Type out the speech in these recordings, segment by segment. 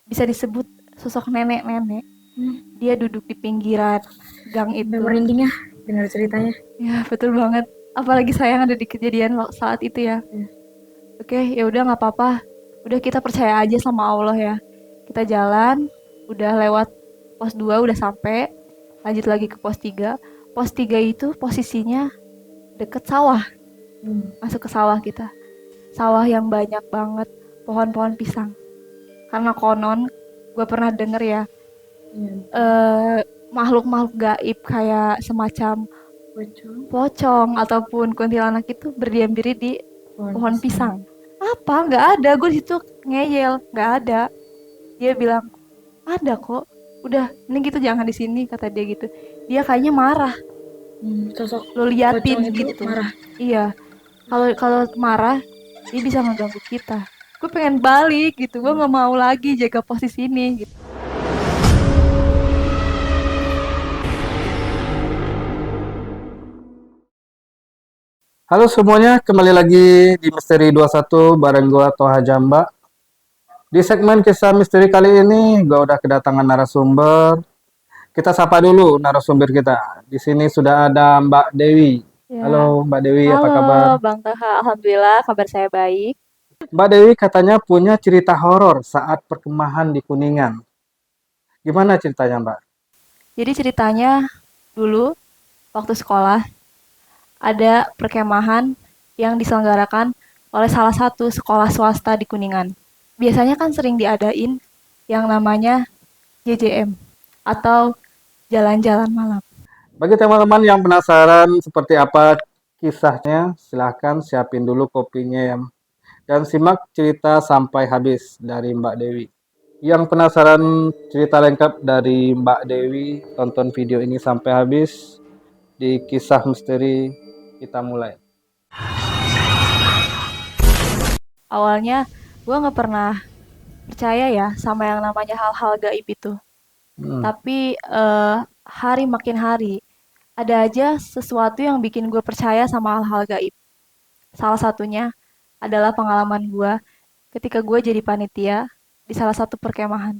bisa disebut sosok nenek-nenek. Dia duduk di pinggiran gang Sampai itu. merinding ya dengar ceritanya. Ya, betul banget. Apalagi saya ada di kejadian saat itu ya. Ya. Oke, ya udah nggak apa-apa. Udah kita percaya aja sama Allah ya. Kita jalan, udah lewat pos 2 udah sampai. Lanjut lagi ke pos 3. Pos 3 itu posisinya deket sawah. Masuk ke sawah kita. Sawah yang banyak banget pohon-pohon pisang. Karena konon gue pernah denger ya, Iya. eh, makhluk-makhluk gaib kayak semacam Pocong. pocong ataupun kuntilanak itu berdiam diri di pohon Pisang. pisang. Apa? Nggak ada. Gue di situ ngeyel, nggak ada. Dia bilang ada kok. Udah, ini gitu jangan di sini kata dia gitu. Dia kayaknya marah. Sosok Lo liatin pocong itu gitu. marah. Iya. Kalau kalau marah, dia bisa mengganggu kita. Gue pengen balik gitu. Gue nggak mau lagi jaga posisi ini gitu. Halo semuanya, kembali lagi di Misteri 21 bareng gua Toha Jamba. Di segmen kisah misteri kali ini, gua udah kedatangan narasumber. Kita sapa dulu narasumber kita. Di sini sudah ada Mbak Dewi. Ya. Halo Mbak Dewi, apa Halo, kabar? Bang Taha. Alhamdulillah, kabar saya baik. Mbak Dewi katanya punya cerita horor saat perkemahan di Kuningan. Gimana ceritanya, Mbak? Jadi ceritanya dulu waktu sekolah ada perkemahan yang diselenggarakan oleh salah satu sekolah swasta di Kuningan. Biasanya kan sering diadain yang namanya JJM atau jalan-jalan malam. Bagi teman-teman yang penasaran seperti apa kisahnya, silahkan siapin dulu kopinya ya. Dan simak cerita sampai habis dari Mbak Dewi. Yang penasaran cerita lengkap dari Mbak Dewi, tonton video ini sampai habis. Di kisah misteri kita mulai. Awalnya gue nggak pernah percaya ya sama yang namanya hal-hal gaib itu. Hmm. Tapi hari makin hari ada aja sesuatu yang bikin gue percaya sama hal-hal gaib. Salah satunya adalah pengalaman gue ketika gue jadi panitia di salah satu perkemahan.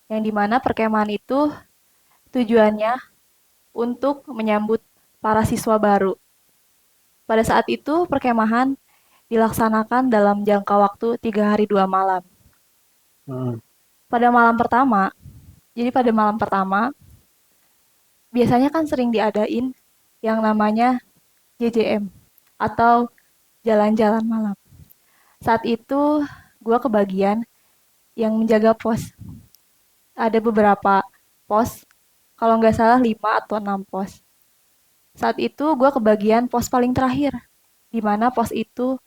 Yang dimana perkemahan itu tujuannya untuk menyambut para siswa baru. Pada saat itu perkemahan dilaksanakan dalam jangka waktu 3 hari 2 malam. Hmm. Pada malam pertama, jadi pada malam pertama biasanya kan sering diadain yang namanya JJM atau jalan-jalan malam. Saat itu gue kebagian yang menjaga pos. Ada beberapa pos, kalau nggak salah 5 atau 6 pos. Saat itu gue kebagian pos paling terakhir, di mana pos itu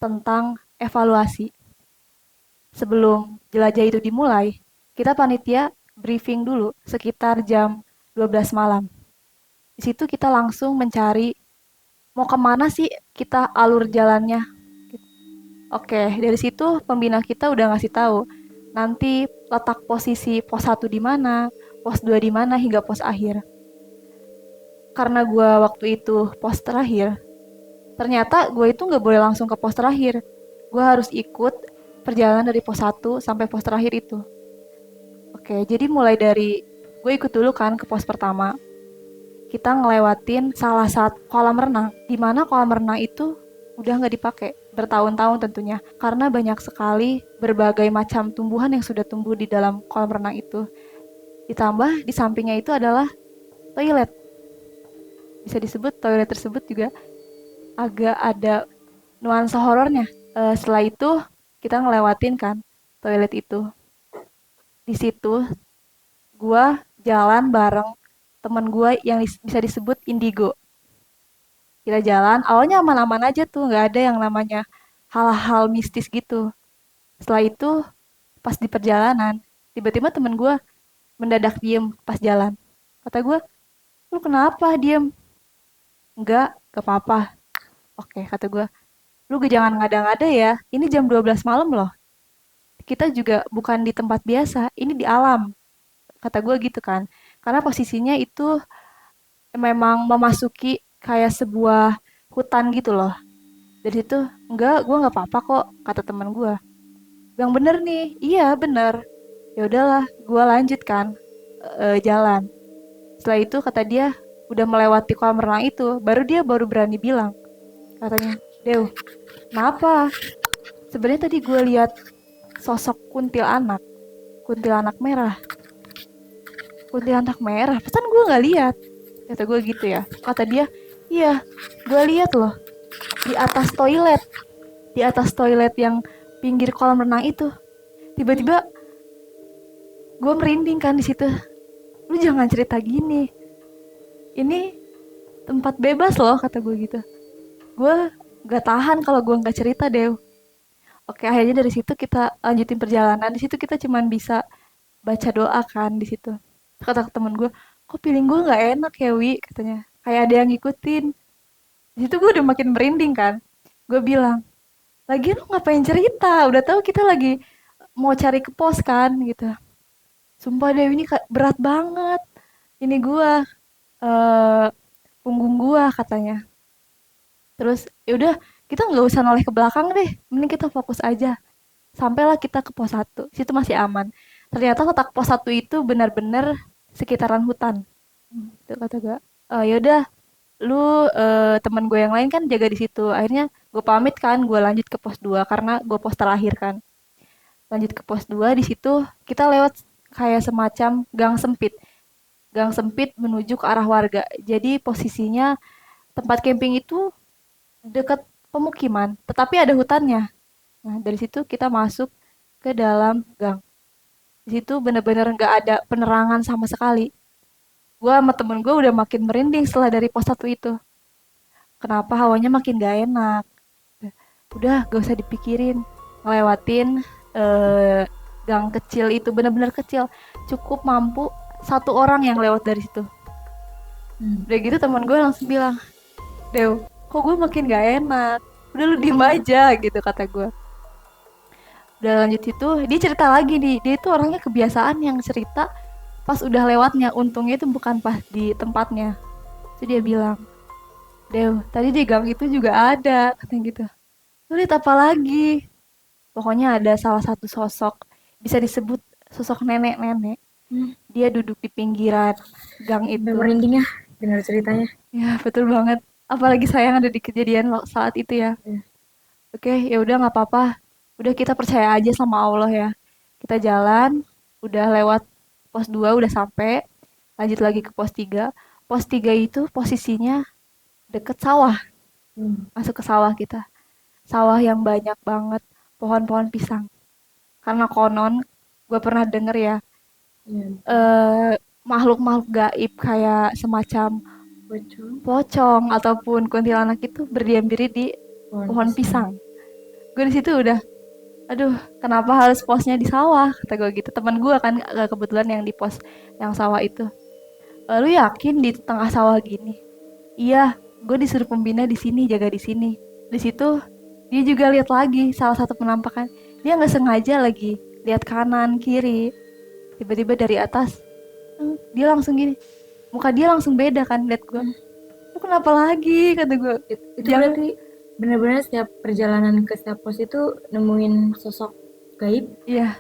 tentang evaluasi. Sebelum jelajah itu dimulai, kita panitia briefing dulu sekitar jam 12 malam. Di situ kita langsung mencari mau kemana sih kita alur jalannya. Oke, dari situ pembina kita udah ngasih tahu nanti letak posisi pos 1 di mana, pos 2 di mana hingga pos akhir. Karena gue waktu itu pos terakhir, ternyata gue itu nggak boleh langsung ke pos terakhir. Gue harus ikut perjalanan dari pos 1 sampai pos terakhir itu. Oke, jadi mulai dari gue ikut dulu kan ke pos pertama. Kita ngelewatin salah satu kolam renang, di mana kolam renang itu udah nggak dipakai bertahun-tahun tentunya, karena banyak sekali berbagai macam tumbuhan yang sudah tumbuh di dalam kolam renang itu. Ditambah di sampingnya itu adalah toilet. Bisa disebut toilet tersebut juga agak ada nuansa horornya. Setelah itu kita ngelewatin kan toilet itu. Di situ gua jalan bareng temen gua yang bisa disebut Indigo. Kita jalan, awalnya aman-aman aja tuh, nggak ada yang namanya hal-hal mistis gitu. Setelah itu, pas di perjalanan, tiba-tiba temen gue mendadak diem pas jalan. Kata gue, lu kenapa diem? Enggak apa-apa. Oke, kata gue, lu jangan ngada-ngada ya, ini jam 12 malam loh. Kita juga bukan di tempat biasa, ini di alam. Kata gue gitu kan. Karena posisinya itu memang memasuki kayak sebuah hutan gitu loh. Dari situ, enggak, gue nggak apa-apa kok, kata teman gue. Yang bener nih, iya bener. Ya udahlah, gua lanjut kan jalan. Setelah itu kata dia udah melewati kolam renang itu, baru berani bilang, katanya, Dew, kenapa? Sebenarnya tadi gue lihat sosok kuntilanak merah, kuntilanak merah. Pesan gue nggak lihat, kata gue gitu ya. Kata dia, iya, gue lihat loh di atas toilet, di atas toilet yang pinggir kolam renang itu. Tiba-tiba gue merinding kan di situ. Lu jangan cerita gini. Ini tempat bebas loh, kata gue gitu. Gue gak tahan kalau gue nggak cerita deh. Oke, akhirnya dari situ kita lanjutin perjalanan. Di situ kita cuman bisa baca doa kan di situ. Kata temen gue, kok feeling gue nggak enak ya Wi, katanya. Kayak ada yang ngikutin. Di situ gue udah makin merinding kan. Gue bilang, lagian lu ngapain cerita? Udah tahu kita lagi mau cari ke pos kan gitu. Sumpah deh ini berat banget. Ini gue eh punggung gua katanya. Terus ya udah kita nggak usah noleh ke belakang deh, mending kita fokus aja. Sampailah kita ke pos satu, situ masih aman. Ternyata letak pos satu itu benar-benar sekitaran hutan. Itu kata gue, ya udah lu teman gue yang lain kan jaga di situ. Akhirnya gue pamit kan, gue lanjut ke pos 2 karena gue pos terakhir kan. Lanjut ke pos 2 di situ kita lewat kayak semacam gang sempit. Gang sempit menuju ke arah warga. Jadi posisinya tempat camping itu dekat pemukiman, tetapi ada hutannya. Nah, dari situ kita masuk ke dalam gang. Di situ bener-bener nggak ada penerangan sama sekali. Gue sama temen gue udah makin merinding setelah dari pos satu itu. Kenapa hawanya makin gak enak. Udah gak usah dipikirin. Ngelewatin gang kecil itu bener-bener kecil. Cukup mampu satu orang yang lewat dari situ. Udah gitu teman gue langsung bilang, Dew, kok gue makin gak enak. Udah lu diem aja gitu kata gue. Udah lanjut itu, dia cerita lagi nih. Dia itu orangnya kebiasaan yang cerita pas udah lewatnya. Untungnya itu bukan pas di tempatnya. Terus dia bilang, Dew, tadi di gang itu juga ada. Katanya gitu. Lu lihat apa lagi? Pokoknya ada salah satu sosok. Bisa disebut sosok nenek-nenek. Dia duduk di pinggiran gang Sampai itu. merinding ya dengar ceritanya. Ya, betul banget. Apalagi sayang ada di kejadian saat itu ya. Ya. Oke, ya udah nggak apa-apa. Udah kita percaya aja sama Allah ya. Kita jalan, udah lewat pos 2 udah sampai. Lanjut lagi ke pos 3. Pos 3 itu posisinya deket sawah. Masuk ke sawah kita. Sawah yang banyak banget pohon-pohon pisang. Karena konon gue pernah denger ya, Iya. makhluk-makhluk gaib kayak semacam Pocong. pocong ataupun kuntilanak itu berdiam diri di pohon pisang. Gue di situ udah, aduh, kenapa harus posnya di sawah? Kata gue gitu. Teman gue kan kebetulan yang di pos yang sawah itu. Lu yakin di tengah sawah gini? Iya, gue disuruh pembina di sini, jaga di sini. Di situ dia juga lihat lagi salah satu penampakan. Dia nggak sengaja lagi lihat kanan kiri. Tiba-tiba dari atas, dia langsung gini. Muka dia langsung beda kan, lihat gue. Lu kenapa lagi? Kata gue. Itu berarti benar-benar setiap perjalanan ke setiap pos itu nemuin sosok gaib. Iya.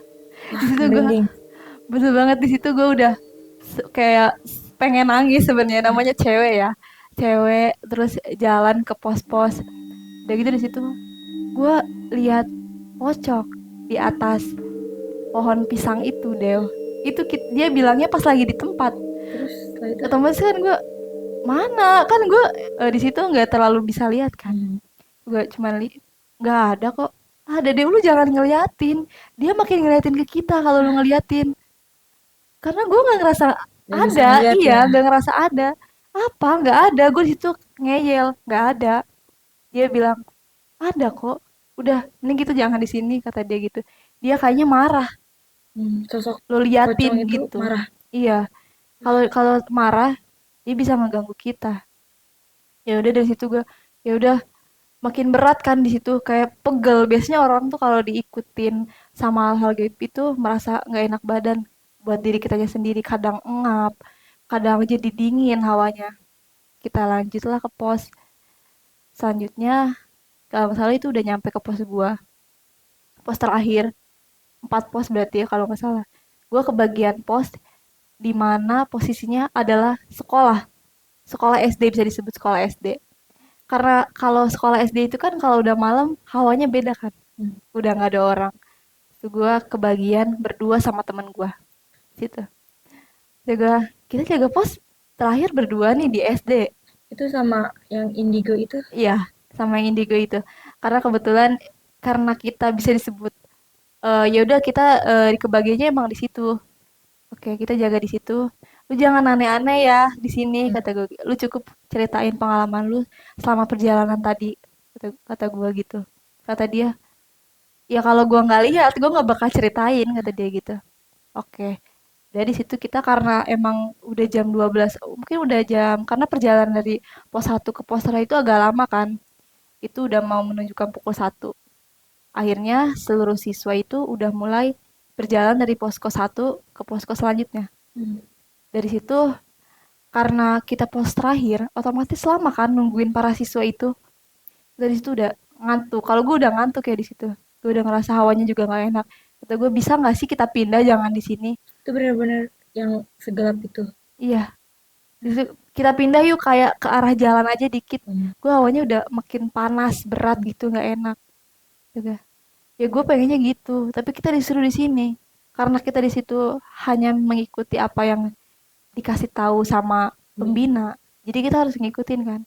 Di situ gue Merinding. betul banget, di situ gue udah kayak pengen nangis sebenarnya, namanya cewek ya, cewek terus jalan ke pos-pos udah gitu. Di situ gue lihat pocong di atas pohon pisang itu Dew. Itu dia bilangnya pas lagi di tempat. Terus setelah itu Otomatis kan gue mana kan gue di situ nggak terlalu bisa lihat kan. Gue cuma nggak ada kok. Ada deh, lu jangan ngeliatin. Dia makin ngeliatin ke kita kalau lu ngeliatin. Karena gue nggak ngerasa nggak bisa ada, ngeliat iya ya. nggak ngerasa ada. Apa? Nggak ada. Gue di situ ngeyel, nggak ada. Dia bilang ada kok. Udah, mending gitu jangan di sini kata dia gitu. Dia kayaknya marah. Sosok Lo pocong liatin itu gitu. marah. Iya. Kalau kalau marah, dia bisa ngeganggu kita. Ya udah dari situ gue, ya udah makin berat kan di situ kayak pegel. Biasanya orang tuh kalau diikutin sama hal-hal gaib itu merasa nggak enak badan buat diri kitanya sendiri, kadang engap, kadang jadi dingin hawanya. Kita lanjutlah ke pos selanjutnya. Kalau nggak salah itu udah nyampe ke pos gua, pos terakhir. 4 pos berarti ya kalau nggak salah. Gue kebagian pos di mana posisinya adalah sekolah. Sekolah SD, bisa disebut sekolah SD. Karena kalau sekolah SD itu kan kalau udah malam hawanya beda kan. Hmm. Udah nggak ada orang. Itu gue kebagian berdua sama temen gue. Situ. Kita jaga pos terakhir berdua nih di SD. Itu sama yang indigo itu. Iya, sama yang indigo itu. Karena kebetulan karena kita bisa disebut ya udah kita kebagiannya emang di situ. Oke, kita jaga di situ. Lu jangan aneh-aneh ya di sini Hmm. kata gue. Lu cukup ceritain pengalaman lu selama perjalanan tadi kata gue gitu. Kata dia, ya kalau gua nggak lihat, gua nggak bakal ceritain kata dia gitu. Oke. Dari situ kita karena emang udah jam 12, mungkin udah jam karena perjalanan dari pos 1 ke pos 3 itu agak lama kan. Itu udah mau menunjukkan pukul 1. Akhirnya seluruh siswa itu udah mulai berjalan dari posko 1 ke posko selanjutnya. Hmm. Dari situ karena kita pos terakhir, otomatis lama kan nungguin para siswa itu. Dari situ udah ngantuk. Kalau gue udah ngantuk ya di situ. Gue udah ngerasa hawanya juga nggak enak. Kata gue bisa nggak sih kita pindah jangan di sini. Itu benar-benar yang segelap itu. Iya. Di situ, kita pindah yuk kayak ke arah jalan aja dikit. Hmm. Gue hawanya udah makin panas, berat gitu nggak enak. Juga. Ya gue pengennya gitu. Tapi kita disuruh di sini. Karena kita di situ hanya mengikuti apa yang dikasih tahu sama pembina. Jadi kita harus ngikutin kan.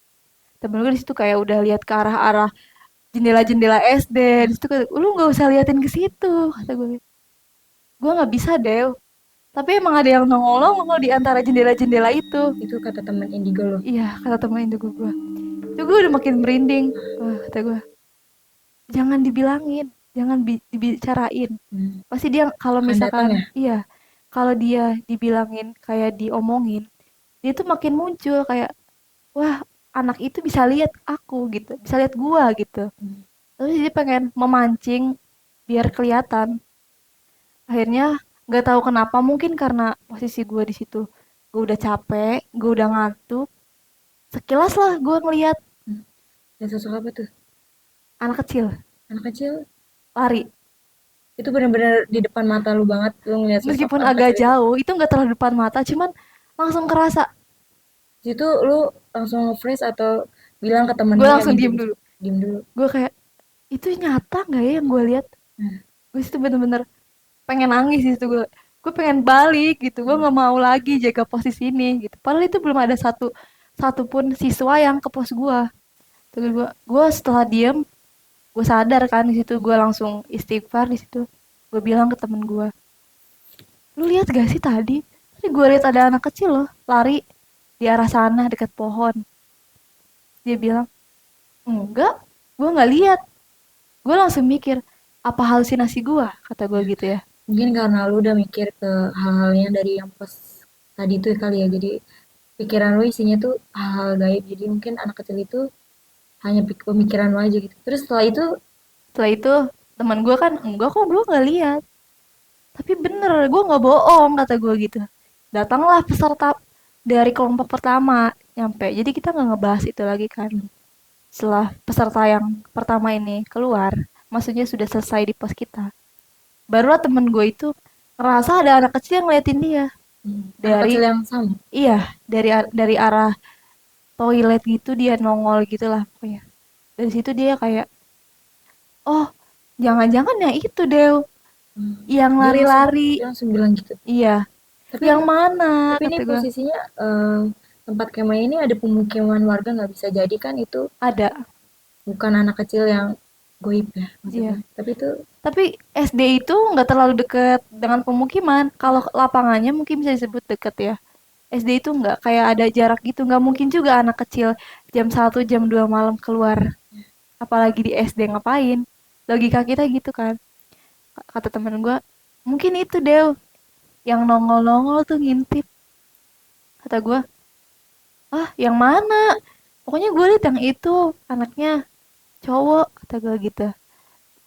Temen gue di situ kayak udah lihat ke arah-arah jendela-jendela SD. Di situ kata, lu nggak usah liatin ke situ kata gue nggak bisa deh, tapi emang ada yang nongol-nongol di antara jendela-jendela itu. Itu kata teman indigo lo. Iya kata temen indigo gue, itu gue udah makin merinding. Kata gue jangan dibilangin, jangan dibicarain, Hmm. pasti dia kalau Akan datang misalkan ya. iya kalau dia dibilangin kayak diomongin, dia tuh makin muncul kayak wah anak itu bisa lihat aku gitu, bisa lihat gua gitu. Hmm. Terus dia pengen memancing biar kelihatan. Akhirnya nggak tahu kenapa mungkin karena posisi gue di situ gue udah capek, gue udah ngantuk. Sekilas lah gue ngeliat Hmm. Dan sosok apa tuh? anak kecil Anak kecil. lari. Itu benar-benar di depan mata lu banget, lu ngeliat sosok Meskipun anak agak kecil itu. jauh, itu nggak terlalu depan mata, cuman langsung kerasa. Di situ lu langsung nge-freeze atau bilang ke temen Gue lu yang langsung indigo diem itu? dulu. Diem dulu. Gue kayak itu nyata nggak ya yang gue lihat? Hmm. Gue situ bener-bener pengen nangis di situ gue. Gue pengen balik gitu. Gue nggak mau lagi jaga posisi ini gitu. Padahal itu belum ada satu pun siswa yang ke pos gue. Terus gue setelah diem gue sadar kan di situ gue langsung istighfar di situ gue bilang ke temen gue lu lihat gak sih tadi gue lihat ada anak kecil loh lari di arah sana dekat pohon. Dia bilang enggak gue nggak lihat. Gue langsung mikir apa halusinasi gue kata gue gitu ya. Mungkin karena lu udah mikir ke hal-halnya dari yang pas tadi tuh kali ya. Jadi pikiran lu isinya tuh hal-hal gaib. Jadi mungkin anak kecil itu hanya pemikiran lu aja gitu. Terus setelah itu, Setelah itu teman gue kan enggak kok gue nggak lihat tapi bener gue nggak bohong kata gue gitu. Datanglah peserta dari kelompok pertama nyampe jadi kita nggak ngebahas itu lagi kan. Setelah peserta yang pertama ini keluar, maksudnya sudah selesai di pos kita, barulah temen gue itu ngerasa ada anak kecil yang ngeliatin dia anak dari kecil yang sama. iya dari arah toilet gitu dia nongol gitulah pokoknya. Dari situ dia kayak oh jangan-jangan yang itu Dew yang Dia langsung, lari-lari. dia langsung bilang gitu. Iya Tapi yang mana tapi ini kata gue. posisinya tempat kemah ini ada pemukiman warga, nggak bisa jadi kan itu Ada bukan anak kecil yang goib ya iya maksudnya. Tapi itu tapi SD itu nggak terlalu deket dengan pemukiman kalau lapangannya mungkin bisa disebut deket ya. SD itu nggak kayak ada jarak gitu, nggak mungkin juga anak kecil jam 1 jam 2 malam keluar, apalagi di SD ngapain? Logika kita gitu kan. Kata temen gue, mungkin itu Dew yang nongol-nongol tuh ngintip. Kata gue, ah yang mana? Pokoknya gue liat yang itu, anaknya cowok, kata gue gitu.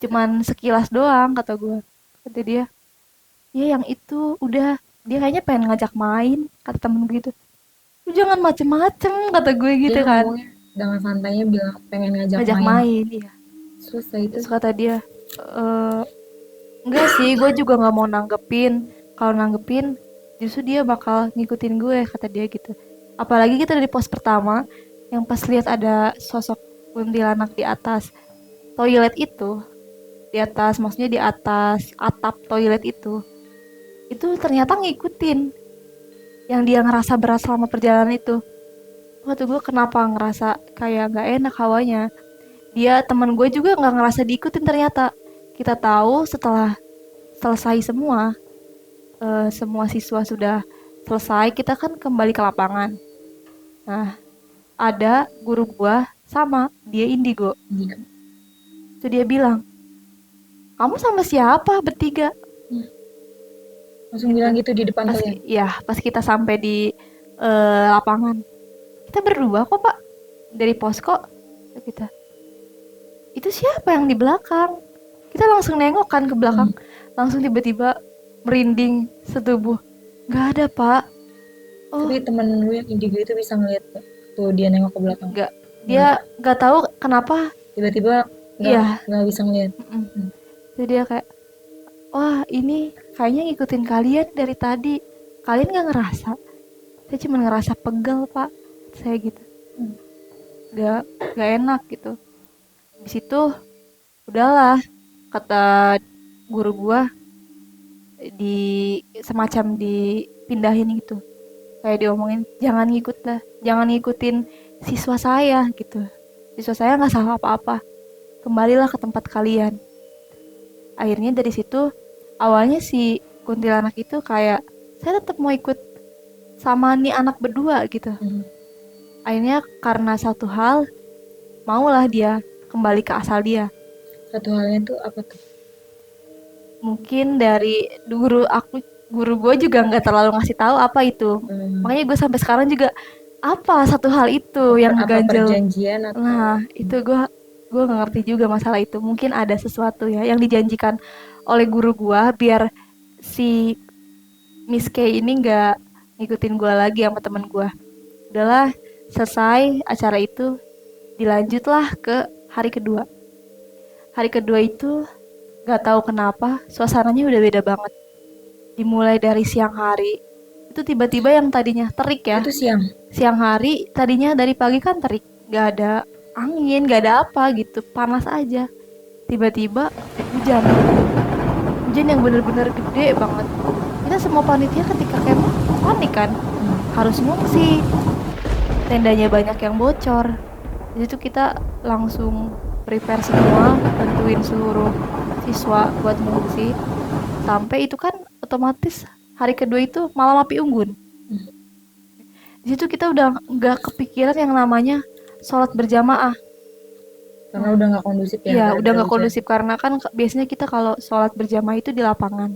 Cuman sekilas doang, kata gue. Kata dia, ya yang itu udah, dia kayaknya pengen ngajak main, kata temen gue gitu. Lu jangan macem-macem, kata gue dia gitu kan. ngomongnya dengan santainya bilang pengen ngajak Ngajak main. main iya. Selesai itu Terus kata dia e, Enggak sih, gue juga nggak mau nanggepin. Kalau nanggepin, justru dia bakal ngikutin gue, kata dia gitu. Apalagi kita dari pos pertama, yang pas lihat ada sosok kuntilanak di atas toilet itu, di atas, maksudnya di atas atap toilet itu ternyata ngikutin yang dia ngerasa berat selama perjalanan itu. Waktu gue kenapa ngerasa kayak gak enak hawanya. Dia teman gue juga nggak ngerasa diikutin ternyata. Kita tahu setelah selesai semua siswa sudah selesai, kita kan kembali ke lapangan. Nah, ada guru gua sama, dia indigo. Jika Itu dia bilang, kamu sama siapa bertiga? langsung bilang gitu di depan Pas, kalian. ya, pas kita sampai di lapangan, kita berdua kok pak, dari posko. Kita, itu siapa yang di belakang? Kita langsung nengok kan ke belakang, langsung tiba-tiba merinding setubuh. Gak ada pak. Oh, Tapi temen lu yang indigo itu bisa ngeliat tuh dia nengok ke belakang. nggak, dia nggak tahu kenapa. Tiba-tiba Iya. nggak bisa ngeliat. Jadi dia kayak, wah ini kayaknya ngikutin kalian dari tadi. Kalian nggak ngerasa? Saya cuma ngerasa pegel pak. Saya gitu. Gak enak gitu. Di situ udahlah, kata guru gua, semacam dipindahin gitu. Kayak diomongin, jangan ngikutin siswa saya gitu. Siswa saya nggak salah apa-apa. Kembalilah ke tempat kalian. Akhirnya dari situ, awalnya si kuntilanak itu kayak, saya tetap mau ikut sama nih anak berdua gitu. Akhirnya karena satu hal, maulah dia kembali ke asal dia. Satu halnya tuh apa tuh? Mungkin dari guru gue juga nggak terlalu ngasih tahu apa itu. Makanya gue sampai sekarang juga apa satu hal itu yang Apa ganjel. perjanjian atau Nah, itu gue nggak ngerti juga masalah itu. Mungkin ada sesuatu ya yang dijanjikan oleh guru gue biar si Miss K ini nggak ngikutin gue lagi sama temen gue. Udahlah, selesai acara itu, dilanjutlah ke hari kedua. Hari kedua itu gak tahu kenapa suasananya udah beda banget. Dimulai dari siang hari, itu tiba-tiba yang tadinya terik ya. itu siang? Siang hari tadinya dari pagi kan terik, gak ada angin, gak ada apa gitu, panas aja. Tiba-tiba hujan. Hujan yang bener-bener gede banget. Kita semua panitia ketika kemah panik kan, harus ngungsi. Tendanya banyak yang bocor. Jadi itu kita langsung prepare semua, bantuin seluruh siswa buat ngungsi. Sampai itu kan otomatis hari kedua itu malam api unggun. Di situ kita udah nggak kepikiran yang namanya sholat berjamaah. Karena udah nggak kondusif ya? Iya, udah nggak kondusif karena kan biasanya kita kalau sholat berjamaah itu di lapangan.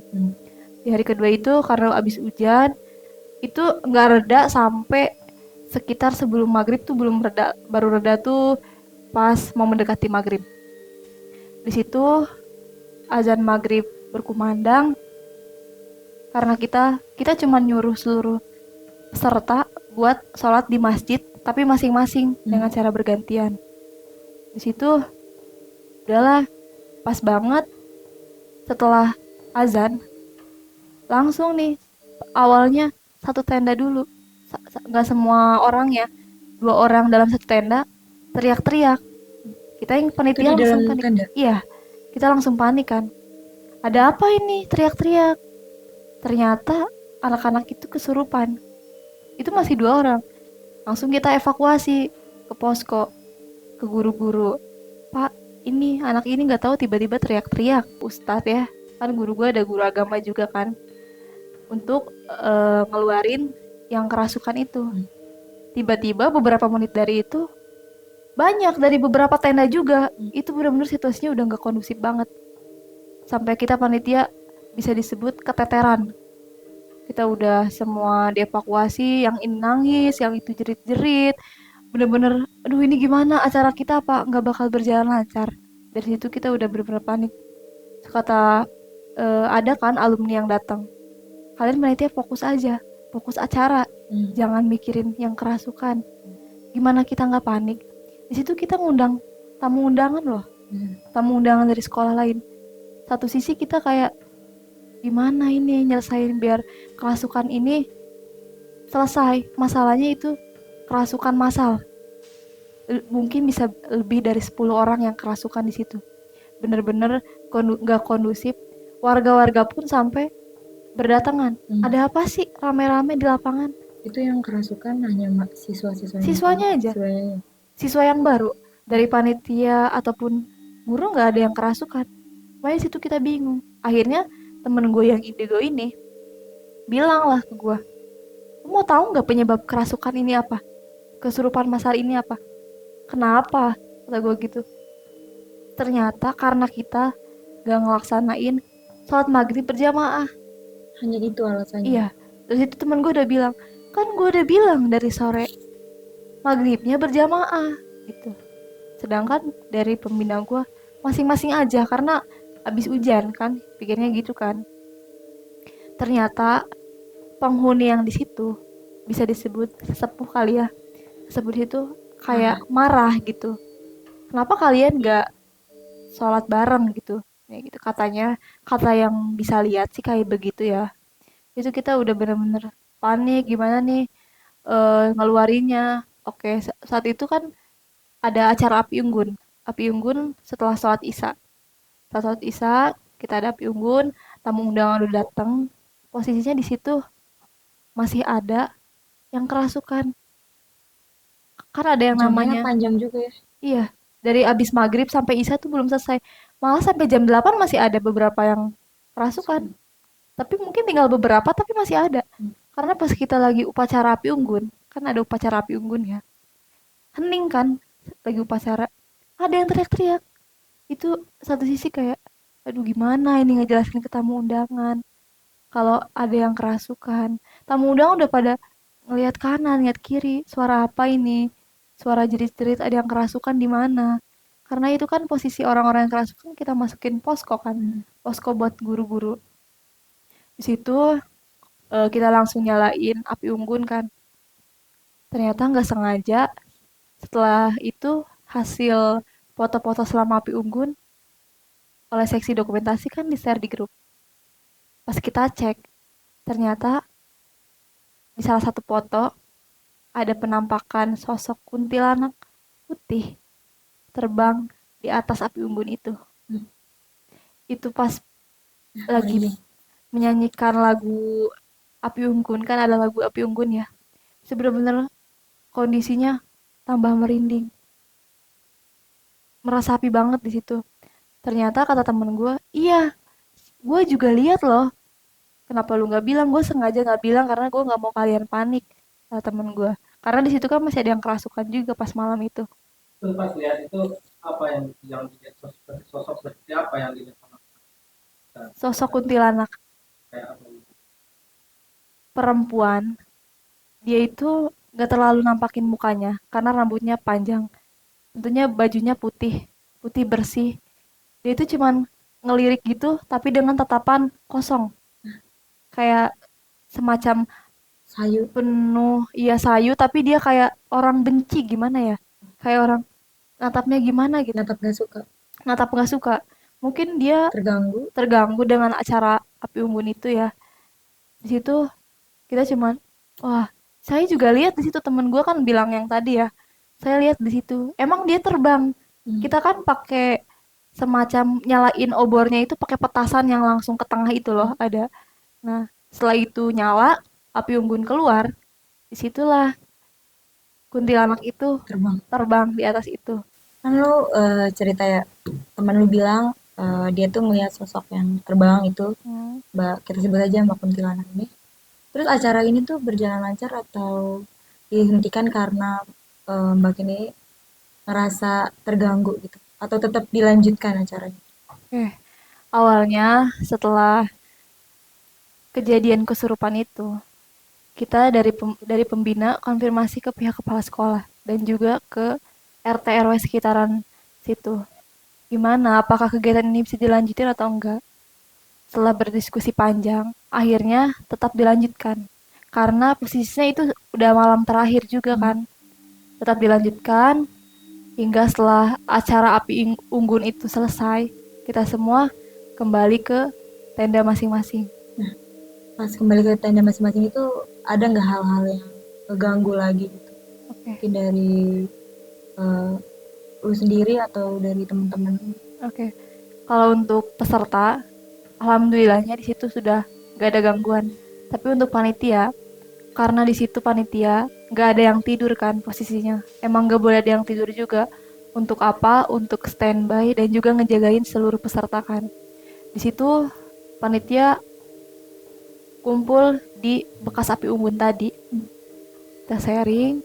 Di hari kedua itu karena abis hujan, itu nggak reda sampai sekitar sebelum maghrib tuh belum reda, baru reda tuh pas mau mendekati maghrib. Di situ azan maghrib berkumandang, karena kita cuma nyuruh seluruh peserta buat sholat di masjid tapi masing-masing dengan cara bergantian. Di situ udahlah, pas banget setelah azan langsung nih, awalnya satu tenda dulu, nggak semua orang ya, 2 orang dalam satu tenda teriak-teriak. Kita yang panitia langsung panik. Tenda? Iya, kita langsung panik kan, ada apa ini teriak-teriak. Ternyata anak-anak itu kesurupan. Itu masih 2 orang. Langsung kita evakuasi ke posko, ke guru-guru. Pak, ini anak ini nggak tahu tiba-tiba teriak-teriak. Ustadz ya, kan guru gue ada guru agama juga kan, untuk ngeluarin yang kerasukan itu. Tiba-tiba beberapa menit dari itu, banyak dari beberapa tenda juga. Itu benar-benar situasinya udah nggak kondusif banget. Sampai kita panitia bisa disebut keteteran. Kita udah semua dievakuasi, yang ini nangis, yang itu jerit-jerit. Bener-bener, aduh ini gimana acara kita, apa nggak bakal berjalan lancar. Dari situ kita udah bener-bener panik. Kata ada kan alumni yang datang, kalian panitia fokus aja, fokus acara, jangan mikirin yang kerasukan. Gimana kita nggak panik? Di situ kita ngundang tamu undangan loh, tamu undangan dari sekolah lain. satu sisi kita kayak gimana ini nyelesain biar kerasukan ini selesai. Masalahnya itu kerasukan massal. Mungkin bisa lebih dari 10 orang yang kerasukan di situ. Bener-bener nggak kondusif. Warga-warga pun sampai berdatangan. Ada apa sih rame-rame di lapangan? Itu yang kerasukan hanya siswa-siswanya. Siswanya aja. Siswanya. Siswa yang baru. Dari panitia ataupun guru nggak ada yang kerasukan. Makanya situ kita bingung. Akhirnya temen gue yang indigo ini bilang lah ke gue, "Lu mau tahu nggak penyebab kerasukan ini apa? Kesurupan massal ini apa?" "Kenapa?" kata gue gitu. Ternyata karena kita gak ngelaksanain sholat maghrib berjamaah. Hanya itu alasannya. Iya. Terus itu temen gue udah bilang, kan gue udah bilang dari sore maghribnya berjamaah gitu. Sedangkan dari pembina gue masing-masing aja karena abis hujan kan, pikirnya gitu kan. Ternyata penghuni yang di situ bisa disebut sesepuh kali ya. Sesepuh itu kayak marah gitu. Kenapa kalian gak sholat bareng gitu? Ya gitu katanya, kata yang bisa lihat sih kayak begitu ya. Itu kita udah bener-bener panik gimana nih ngeluarinnya. Oke, saat itu kan ada acara api unggun. Api unggun setelah sholat isya. Setelah sholat isya kita ada api unggun, tamu undangan udah datang. Posisinya di situ masih ada yang kerasukan. Kan ada yang Jamnya namanya, panjang juga ya. iya, dari abis maghrib sampai isya tuh belum selesai. Malah sampai jam 8 masih ada beberapa yang kerasukan. Tapi mungkin tinggal beberapa tapi masih ada. Karena pas kita lagi upacara api unggun, kan ada upacara api unggun ya. Hening kan, lagi upacara. Ada yang teriak-teriak. Itu satu sisi kayak, aduh gimana ini ngejelasin ke tamu undangan. Kalau ada yang kerasukan. Tamu undangan udah pada ngelihat kanan, ngelihat kiri. Suara apa ini? Suara jerit-jerit ada yang kerasukan di mana? Karena itu kan posisi orang-orang yang kerasukan kita masukin posko kan. Posko buat guru-guru. Di situ kita langsung nyalain api unggun kan. Ternyata nggak sengaja setelah itu hasil foto-foto selama api unggun oleh seksi dokumentasi kan di-share di grup. Pas kita cek, ternyata di salah satu foto ada penampakan sosok kuntilanak putih terbang di atas api unggun itu. Itu pas lagi menyanyikan lagu api unggun, kan ada lagu api unggun ya. Sebenarnya kondisinya tambah merinding. Meresapi banget di situ. Ternyata kata temen gue, iya, gue juga lihat loh. Kenapa lu nggak bilang? Gue sengaja nggak bilang karena gue nggak mau kalian panik, kata temen gue. Karena di situ kan masih ada yang kerasukan juga pas malam itu. Terus pas lihat itu apa yang dilihat sosok seperti apa yang dilihat sama Sosok kuntilanak kayak apa? perempuan, dia itu nggak terlalu nampakin mukanya karena rambutnya panjang. Tentunya bajunya putih, putih bersih. Dia itu cuman ngelirik gitu tapi dengan tatapan kosong. Kayak semacam Sayu. penuh, iya sayu tapi dia kayak orang benci gimana ya? Kayak orang natapnya gimana gitu. Natap gak suka. Natap nggak suka. Mungkin dia terganggu dengan acara api unggun itu ya. Di situ kita cuman, wah, saya juga lihat di situ temen gue kan bilang yang tadi ya. Saya lihat di situ. Emang dia terbang. Kita kan pakai semacam nyalain obornya itu pakai petasan yang langsung ke tengah itu loh ada. Nah, setelah itu nyala, api unggun keluar. Disitulah kuntilanak itu terbang di atas itu. Kan lu cerita ya, teman lu bilang dia tuh melihat sosok yang terbang itu, Mbak, kita sebut aja Mbak Kuntilanak ini. Terus acara ini tuh berjalan lancar atau dihentikan karena Mbak ini ngerasa terganggu gitu? Atau tetap dilanjutkan acaranya? Awalnya setelah kejadian kesurupan itu, kita dari pembina konfirmasi ke pihak kepala sekolah dan juga ke RT RW sekitaran situ. Gimana, apakah kegiatan ini bisa dilanjutin atau enggak? Setelah berdiskusi panjang, akhirnya tetap dilanjutkan. Karena posisinya itu udah malam terakhir juga kan. Tetap dilanjutkan hingga setelah acara api unggun itu selesai, kita semua kembali ke tenda masing-masing. Nah, pas kembali ke tenda masing-masing itu ada nggak hal-hal yang ngeganggu lagi gitu? Oke. Mungkin dari eh, lu sendiri atau dari teman-teman? Oke. Kalau untuk peserta, alhamdulillahnya di situ sudah gak ada gangguan. Tapi untuk panitia, karena di situ panitia gak ada yang tidur kan posisinya. Emang gak boleh ada yang tidur juga. Untuk apa? Untuk standby dan juga ngejagain seluruh peserta kan. Di situ panitia kumpul di bekas api unggun tadi. Kita sharing.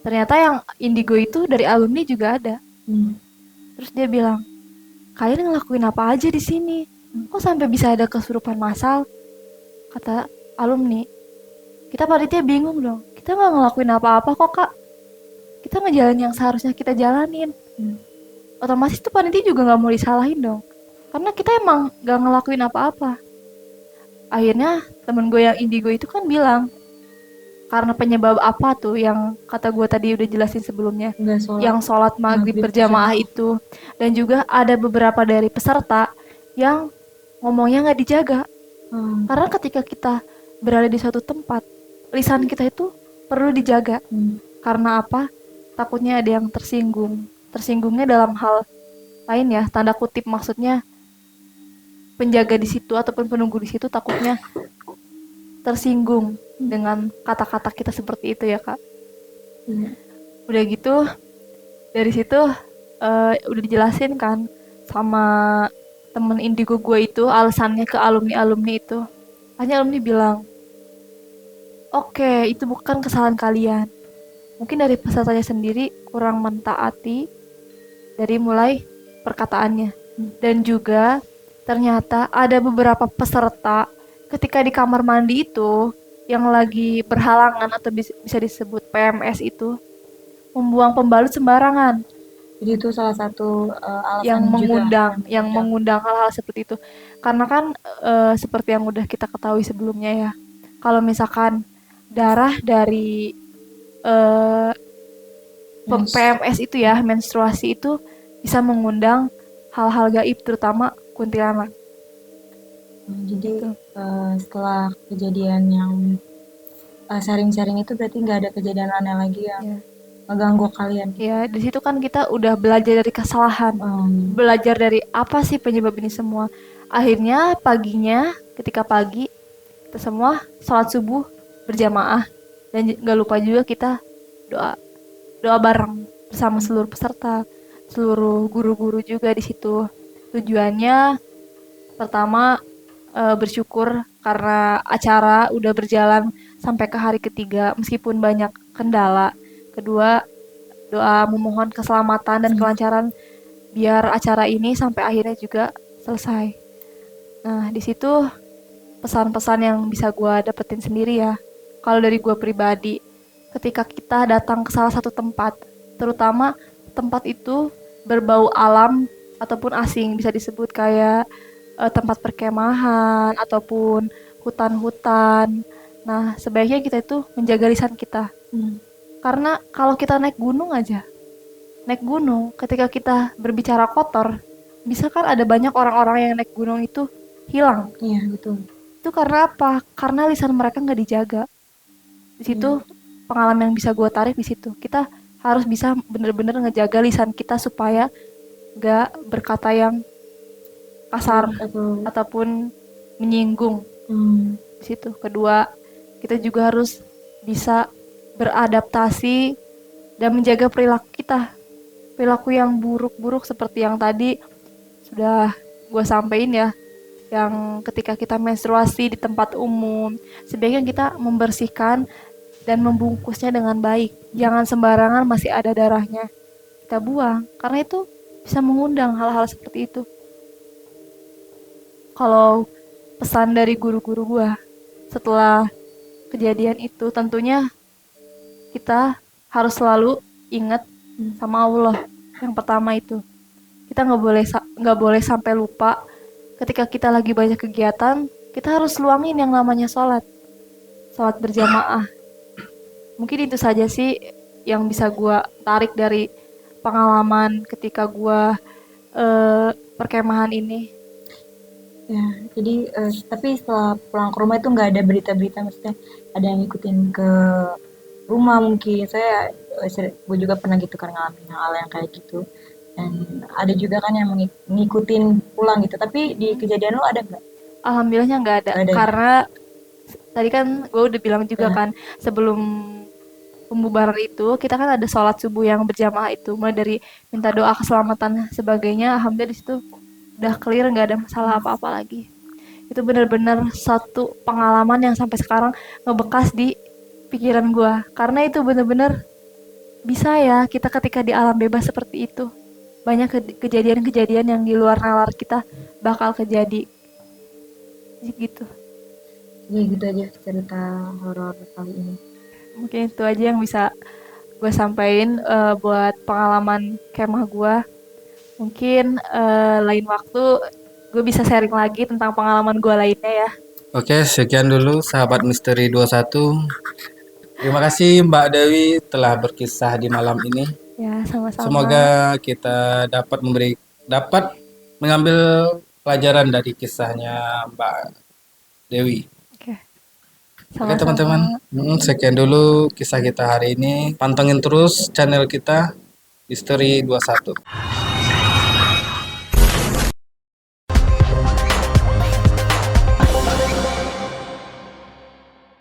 Ternyata yang indigo itu dari alumni juga ada. Terus dia bilang, kalian ngelakuin apa aja di sini? Kok sampai bisa ada kesurupan massal? Kata alumni. Kita panitia bingung dong. Kita nggak ngelakuin apa-apa kok kak. Kita ngejalanin yang seharusnya kita jalanin. Otomatis tuh panitia juga nggak mau disalahin dong. Karena kita emang nggak ngelakuin apa-apa. Akhirnya temen gue yang indigo itu kan bilang, karena penyebab apa tuh yang kata gue tadi udah jelasin sebelumnya, Nggak sholat yang sholat maghrib berjamaah itu, dan juga ada beberapa dari peserta yang ngomongnya nggak dijaga. Karena ketika kita berada di suatu tempat, lisan kita itu perlu dijaga. Karena apa? Takutnya ada yang tersinggung. Tersinggungnya dalam hal lain ya, tanda kutip maksudnya penjaga di situ ataupun penunggu di situ takutnya tersinggung dengan kata-kata kita seperti itu ya kak. Udah gitu dari situ udah dijelasin kan sama temen indigo gue itu alasannya ke alumni itu. Hanya alumni bilang, oke, itu bukan kesalahan kalian. Mungkin dari pesertanya sendiri kurang mentaati dari mulai perkataannya. Dan juga ternyata ada beberapa peserta ketika di kamar mandi itu yang lagi berhalangan atau bisa disebut PMS itu membuang pembalut sembarangan. Jadi itu salah satu alasan yang juga mengundang hal-hal seperti itu. Karena kan seperti yang udah kita ketahui sebelumnya ya. Kalau misalkan darah dari PMS itu ya, menstruasi itu bisa mengundang hal-hal gaib terutama kuntilanak. Jadi setelah kejadian yang sharing-sharing itu berarti nggak ada kejadian aneh lagi yang mengganggu kalian. Ya, di situ kan kita udah belajar dari kesalahan, belajar dari apa sih penyebab ini semua. Akhirnya paginya, ketika pagi, kita semua sholat subuh berjamaah dan nggak lupa juga kita doa bareng bersama seluruh peserta, seluruh guru-guru juga di situ. Tujuannya pertama bersyukur karena acara udah berjalan sampai ke hari ketiga meskipun banyak kendala. Kedua, doa memohon keselamatan dan kelancaran biar acara ini sampai akhirnya juga selesai. Nah, di situ pesan-pesan yang bisa gue dapetin sendiri ya. Kalau dari gue pribadi, ketika kita datang ke salah satu tempat, terutama tempat itu berbau alam ataupun asing, bisa disebut kayak tempat perkemahan ataupun hutan-hutan. Nah, sebaiknya kita itu menjaga lisan kita. Karena kalau kita naik gunung ketika kita berbicara kotor, bisa kan ada banyak orang-orang yang naik gunung itu hilang. Iya, betul. Itu karena apa? Karena lisan mereka nggak dijaga. Di situ pengalaman yang bisa gue tarik di situ. Kita harus bisa bener-bener ngejaga lisan kita supaya nggak berkata yang kasar ataupun menyinggung. Di situ. Kedua, kita juga harus bisa beradaptasi dan menjaga perilaku kita. Perilaku yang buruk-buruk seperti yang tadi sudah gue sampein ya. Yang ketika kita menstruasi di tempat umum, sebaiknya kita membersihkan dan membungkusnya dengan baik. Jangan sembarangan masih ada darahnya kita buang, karena itu bisa mengundang hal-hal seperti itu. Kalau pesan dari guru-guru gue setelah kejadian itu, tentunya kita harus selalu ingat sama Allah. Yang pertama itu kita nggak boleh sampai lupa ketika kita lagi banyak kegiatan, kita harus luangin yang namanya sholat berjamaah. Mungkin itu saja sih yang bisa gue tarik dari pengalaman ketika gue perkemahan ini. Ya, jadi tapi setelah pulang ke rumah itu nggak ada berita-berita, maksudnya ada yang ngikutin ke rumah mungkin. Saya gue juga pernah gitu kan ngalamin hal yang kayak gitu. Dan ada juga kan yang ngikutin pulang gitu. Tapi di kejadian lo ada nggak? Alhamdulillahnya nggak ada, Nggak ada ya? karena tadi kan gue udah bilang juga Ya, kan, sebelum pembubaran itu kita kan ada sholat subuh yang berjamaah itu, mulai dari minta doa keselamatan sebagainya. Alhamdulillah di situ udah clear, nggak ada masalah apa-apa lagi. Itu benar-benar satu pengalaman yang sampai sekarang ngebekas di pikiran gue, karena itu benar-benar bisa ya kita ketika di alam bebas seperti itu, banyak kejadian-kejadian yang di luar nalar kita bakal kejadi gitu. ya gitu aja cerita horor kali ini. Mungkin itu aja yang bisa gue sampaikan buat pengalaman kemah gue. Mungkin lain waktu gue bisa sharing lagi tentang pengalaman gue lainnya ya. Oke, sekian dulu sahabat Misteri 21. Terima kasih Mbak Dewi telah berkisah di malam ini. Ya, sama-sama. Semoga kita dapat mengambil pelajaran dari kisahnya Mbak Dewi. Oke, Oke sama-sama. teman-teman, sekian dulu kisah kita hari ini. Pantengin terus channel kita Misteri 21.